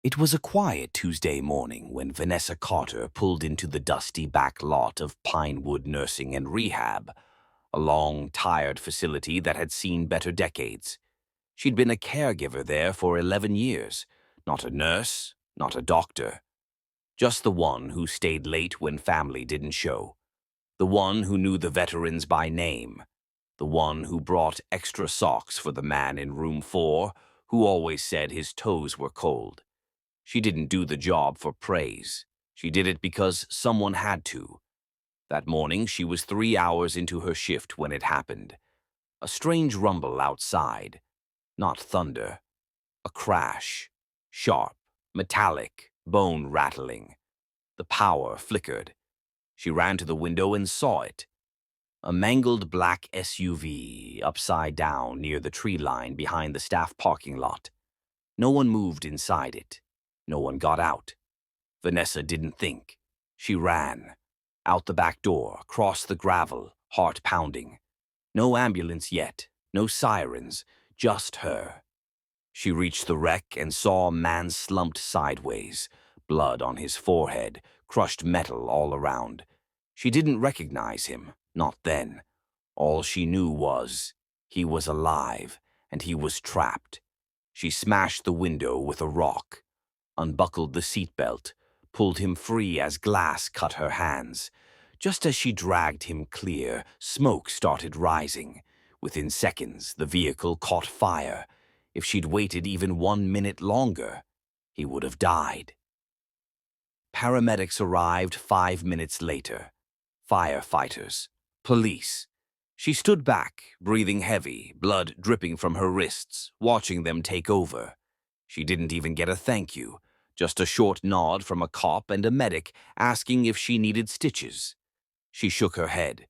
It was a quiet Tuesday morning when Vanessa Carter pulled into the dusty back lot of Pinewood Nursing and Rehab, a long, tired facility that had seen better decades. She'd been a caregiver there for 11 years, not a nurse, not a doctor, just the one who stayed late when family didn't show, the one who knew the veterans by name, the one who brought extra socks for the man in room 4 who always said his toes were cold. She didn't do the job for praise. She did it because someone had to. That morning, she was 3 hours into her shift when it happened. A strange rumble outside. Not thunder. A crash. Sharp, metallic, bone-rattling. The power flickered. She ran to the window and saw it. A mangled black SUV, upside down near the tree line behind the staff parking lot. No one moved inside it. No one got out. Vanessa didn't think. She ran. Out the back door, across the gravel, heart pounding. No ambulance yet, no sirens, just her. She reached the wreck and saw a man slumped sideways, blood on his forehead, crushed metal all around. She didn't recognize him, not then. All she knew was he was alive and he was trapped. She smashed the window with a rock, unbuckled the seatbelt, pulled him free as glass cut her hands. Just as she dragged him clear, smoke started rising. Within seconds, the vehicle caught fire. If she'd waited even 1 minute longer, he would have died. Paramedics arrived 5 minutes later. Firefighters. Police. She stood back, breathing heavy, blood dripping from her wrists, watching them take over. She didn't even get a thank you, just a short nod from a cop and a medic asking if she needed stitches. She shook her head.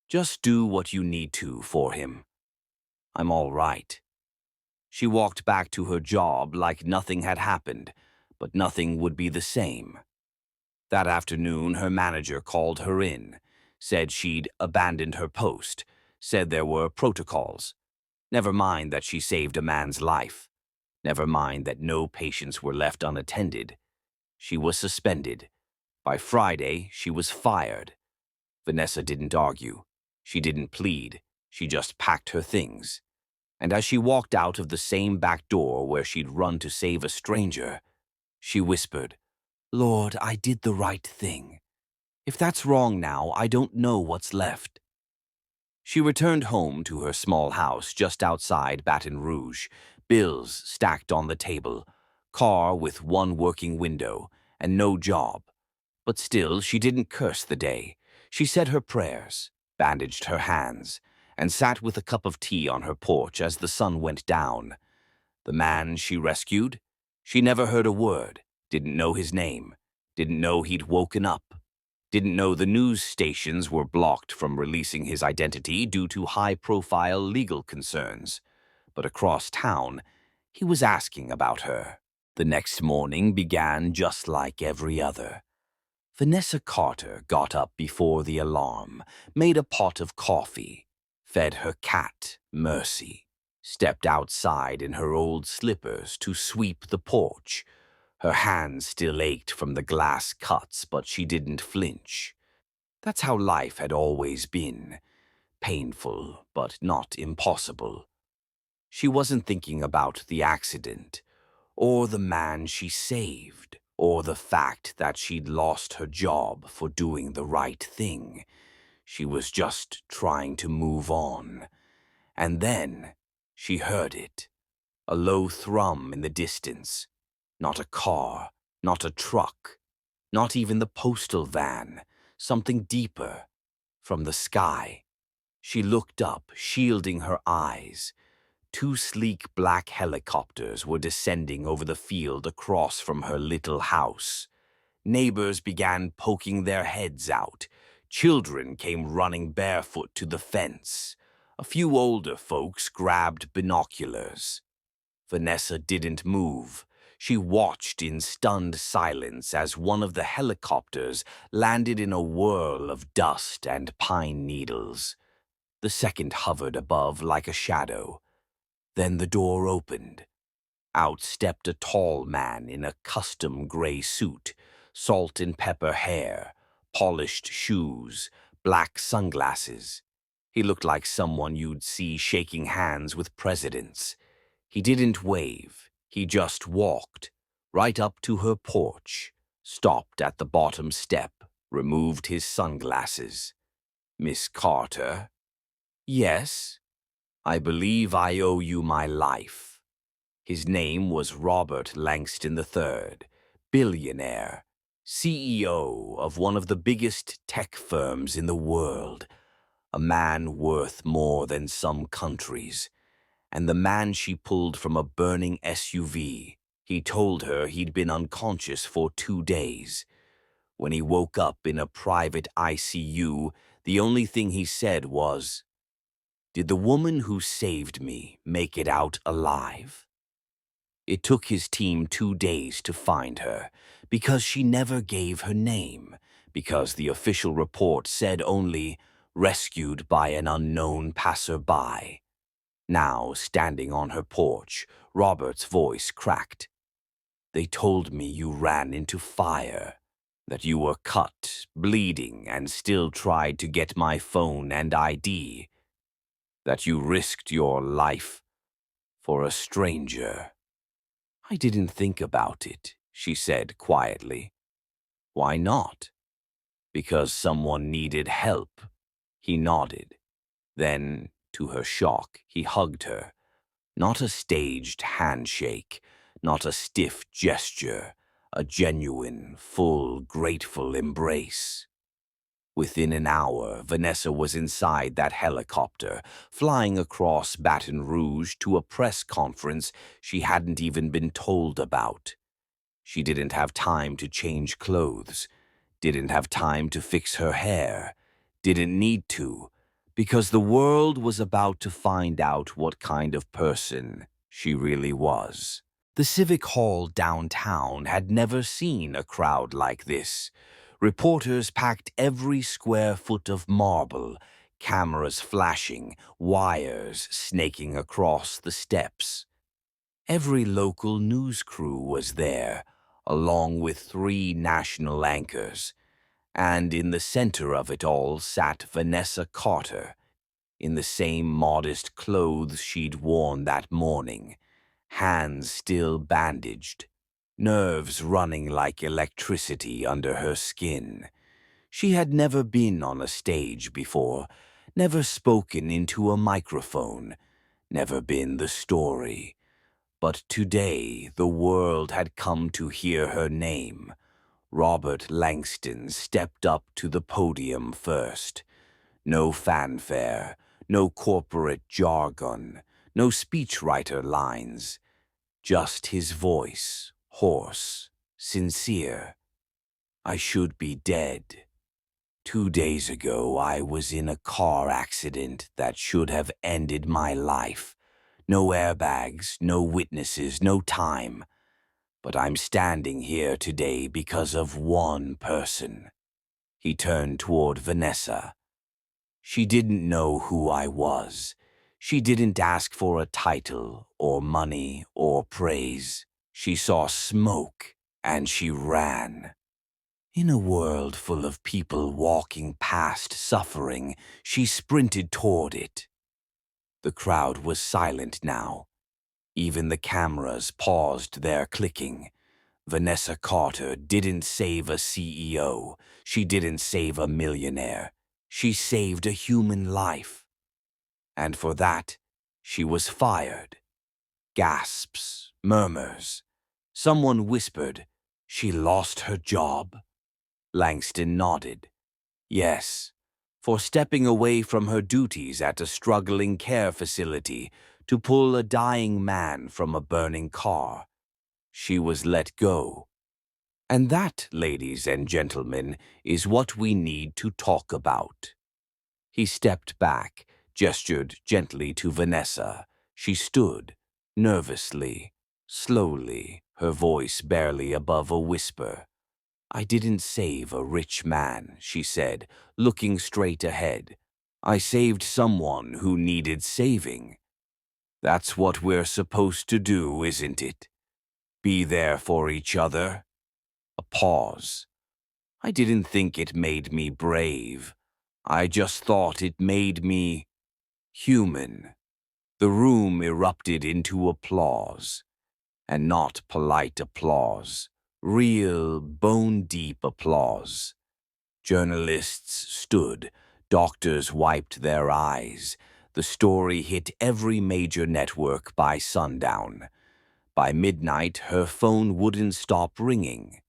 Just do what you need to for him. I'm all right. She walked back to her job like nothing had happened, but nothing would be the same. That afternoon, her manager called her in, said she'd abandoned her post, said there were protocols. Never mind that she saved a man's life. Never mind that no patients were left unattended. She was suspended. By Friday, she was fired. Vanessa didn't argue. She didn't plead. She just packed her things. And as she walked out of the same back door where she'd run to save a stranger, she whispered, Lord, I did the right thing. If that's wrong now, I don't know what's left. She returned home to her small house just outside Baton Rouge, bills stacked on the table, car with one working window, and no job. But still, she didn't curse the day. She said her prayers, bandaged her hands, and sat with a cup of tea on her porch as the sun went down. The man she rescued? She never heard a word, didn't know his name, didn't know he'd woken up, didn't know the news stations were blocked from releasing his identity due to high-profile legal concerns. But across town, he was asking about her. The next morning began just like every other. Vanessa Carter got up before the alarm, made a pot of coffee, fed her cat, Mercy, stepped outside in her old slippers to sweep the porch. Her hands still ached from the glass cuts, but she didn't flinch. That's how life had always been. Painful, but not impossible. She wasn't thinking about the accident, or the man she saved, or the fact that she'd lost her job for doing the right thing. She was just trying to move on. And then she heard it. A low thrum in the distance. Not a car, not a truck, not even the postal van. Something deeper. From the sky. She looked up, shielding her eyes. 2 sleek black helicopters were descending over the field across from her little house. Neighbors began poking their heads out. Children came running barefoot to the fence. A few older folks grabbed binoculars. Vanessa didn't move. She watched in stunned silence as one of the helicopters landed in a whirl of dust and pine needles. The second hovered above like a shadow. Then the door opened. Out stepped a tall man in a custom gray suit, salt and pepper hair, polished shoes, black sunglasses. He looked like someone you'd see shaking hands with presidents. He didn't wave, he just walked, right up to her porch, stopped at the bottom step, removed his sunglasses. "Miss Carter?" "Yes, I believe I owe you my life." His name was Robert Langston III, billionaire, CEO of one of the biggest tech firms in the world, a man worth more than some countries. And the man she pulled from a burning SUV. He told her he'd been unconscious for 2 days. When he woke up in a private ICU, the only thing he said was, "Did the woman who saved me make it out alive?" It took his team 2 days to find her, because she never gave her name, because the official report said only, "rescued by an unknown passerby." Now, standing on her porch, Robert's voice cracked. "They told me you ran into fire, that you were cut, bleeding, and still tried to get my phone and ID, that you risked your life for a stranger." "I didn't think about it," she said quietly. "Why not?" "Because someone needed help." He nodded. Then, to her shock, he hugged her. Not a staged handshake, not a stiff gesture, a genuine, full, grateful embrace. Within an hour, Vanessa was inside that helicopter, flying across Baton Rouge to a press conference she hadn't even been told about. She didn't have time to change clothes, didn't have time to fix her hair, didn't need to, because the world was about to find out what kind of person she really was. The Civic Hall downtown had never seen a crowd like this. Reporters packed every square foot of marble, cameras flashing, wires snaking across the steps. Every local news crew was there, along with 3 national anchors. And in the center of it all sat Vanessa Carter, in the same modest clothes she'd worn that morning, hands still bandaged, nerves running like electricity under her skin. She had never been on a stage before, never spoken into a microphone, never been the story. But today the world had come to hear her name. Robert Langston stepped up to the podium first. No fanfare, no corporate jargon, no speechwriter lines. Just his voice, hoarse, sincere. "I should be dead. 2 days ago I was in a car accident that should have ended my life. No airbags, no witnesses, no time. But I'm standing here today because of one person." He turned toward Vanessa. "She didn't know who I was. She didn't ask for a title or money or praise. She saw smoke and she ran. In a world full of people walking past suffering, she sprinted toward it." The crowd was silent now. Even the cameras paused their clicking. Vanessa Carter didn't save a CEO. She didn't save a millionaire. She saved a human life. And for that, she was fired. Gasps, murmurs. Someone whispered, "She lost her job?" Langston nodded. "Yes, for stepping away from her duties at a struggling care facility to pull a dying man from a burning car. She was let go. And that, ladies and gentlemen, is what we need to talk about." He stepped back, gestured gently to Vanessa. She stood, nervously, slowly, her voice barely above a whisper. "I didn't save a rich man," she said, looking straight ahead. "I saved someone who needed saving. That's what we're supposed to do, isn't it?" Be there for each other. A pause. I didn't think it made me brave. I just thought it made me human. The room erupted into applause, and not polite applause, real, bone-deep applause. Journalists stood, doctors wiped their eyes. The story hit every major network by sundown. By midnight, her phone wouldn't stop ringing.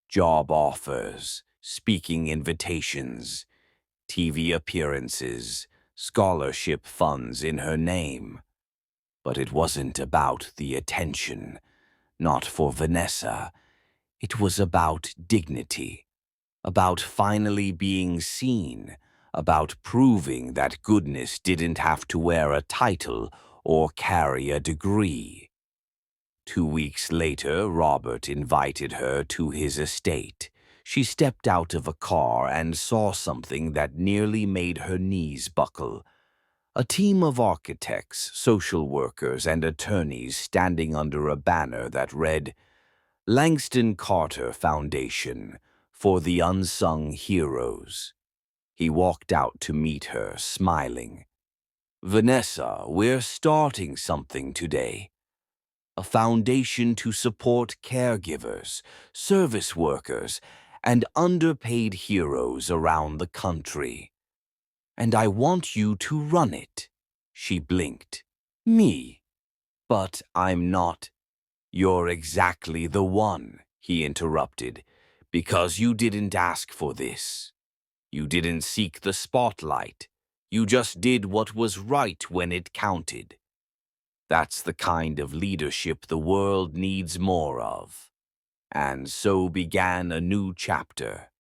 Job offers, speaking invitations, TV appearances, scholarship funds in her name. But it wasn't about the attention, not for Vanessa. It was about dignity, about finally being seen, about proving that goodness didn't have to wear a title or carry a degree. 2 weeks later, Robert invited her to his estate. She stepped out of a car and saw something that nearly made her knees buckle. A team of architects, social workers, and attorneys standing under a banner that read, Langston Carter Foundation for the Unsung Heroes. He walked out to meet her, smiling. Vanessa, we're starting something today. A foundation to support caregivers, service workers, and underpaid heroes around the country. And I want you to run it. She blinked. Me? But I'm not. You're exactly the one, he interrupted, because you didn't ask for this. You didn't seek the spotlight. You just did what was right when it counted. That's the kind of leadership the world needs more of. And so began a new chapter.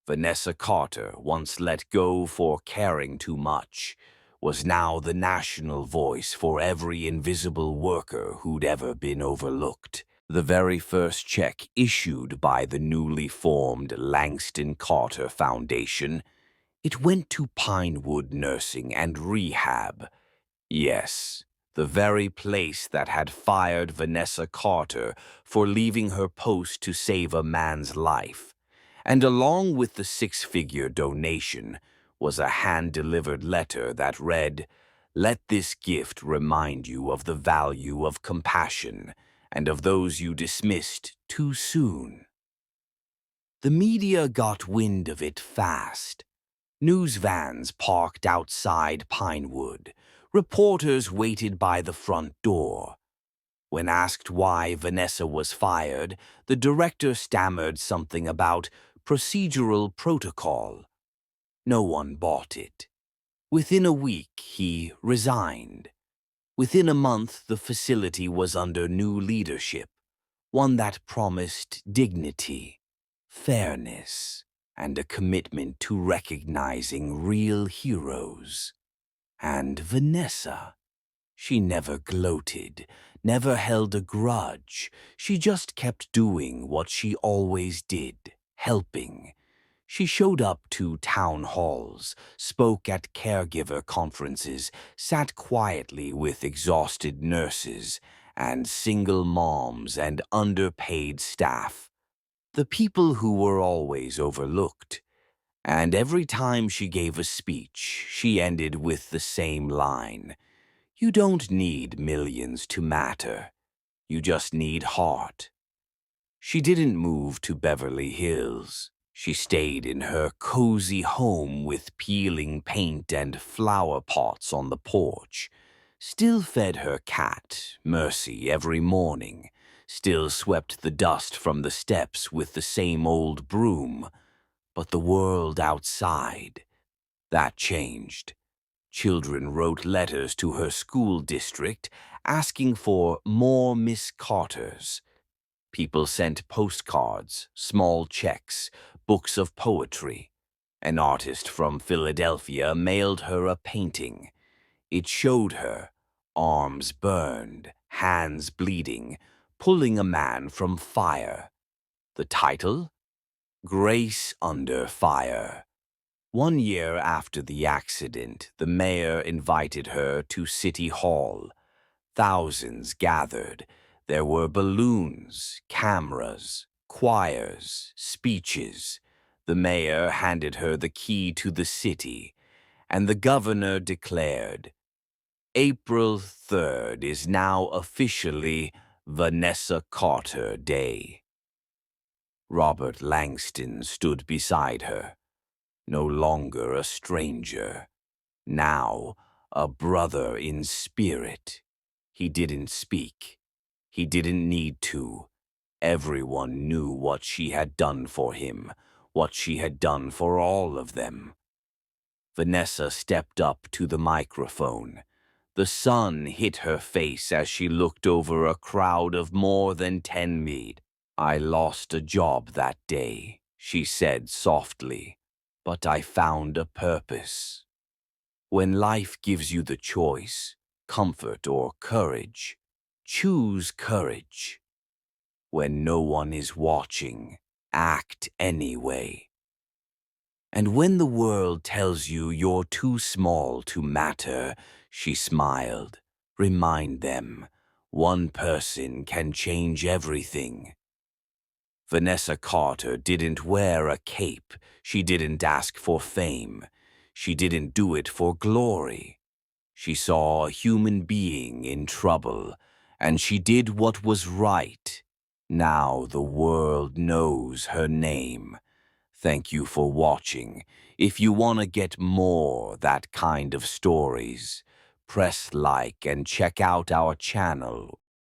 Vanessa Carter, once let go for caring too much, was now the national voice for every invisible worker who'd ever been overlooked. The very first check issued by the newly formed Langston Carter Foundation, it went to Pinewood Nursing and Rehab. Yes, the very place that had fired Vanessa Carter for leaving her post to save a man's life. And along with the six-figure donation was a hand-delivered letter that read, Let this gift remind you of the value of compassion and of those you dismissed too soon. The media got wind of it fast. News vans parked outside Pinewood. Reporters waited by the front door. When asked why Vanessa was fired, the director stammered something about procedural protocol. No one bought it. Within a week, he resigned. Within a month, the facility was under new leadership, one that promised dignity, fairness, and a commitment to recognizing real heroes. And Vanessa, she never gloated, never held a grudge. She just kept doing what she always did, helping. She showed up to town halls, spoke at caregiver conferences, sat quietly with exhausted nurses and single moms and underpaid staff, the people who were always overlooked. And every time she gave a speech, she ended with the same line. You don't need millions to matter. You just need heart. She didn't move to Beverly Hills. She stayed in her cozy home with peeling paint and flower pots on the porch. Still fed her cat, Mercy, every morning. Still swept the dust from the steps with the same old broom. But the world outside, that changed. Children wrote letters to her school district asking for more Miss Carters. People sent postcards, small checks, books of poetry. An artist from Philadelphia mailed her a painting. It showed her, arms burned, hands bleeding, pulling a man from fire. The title? Grace Under Fire. 1 year after the accident, the mayor invited her to City Hall. Thousands gathered. There were balloons, cameras, choirs, speeches. The mayor handed her the key to the city, and the governor declared, April 3rd is now officially Vanessa Carter Day. Robert Langston stood beside her, no longer a stranger, now a brother in spirit. He didn't speak. He didn't need to. Everyone knew what she had done for him, what she had done for all of them. Vanessa stepped up to the microphone. The sun hit her face as she looked over a crowd of more than 10 men. I lost a job that day, she said softly, but I found a purpose. When life gives you the choice, comfort or courage, choose courage. When no one is watching, act anyway. And when the world tells you you're too small to matter, she smiled, remind them, one person can change everything. Vanessa Carter didn't wear a cape. She didn't ask for fame. She didn't do it for glory. She saw a human being in trouble, and she did what was right. Now the world knows her name. Thank you for watching. If you want to get more that kind of stories, press like and check out our channel.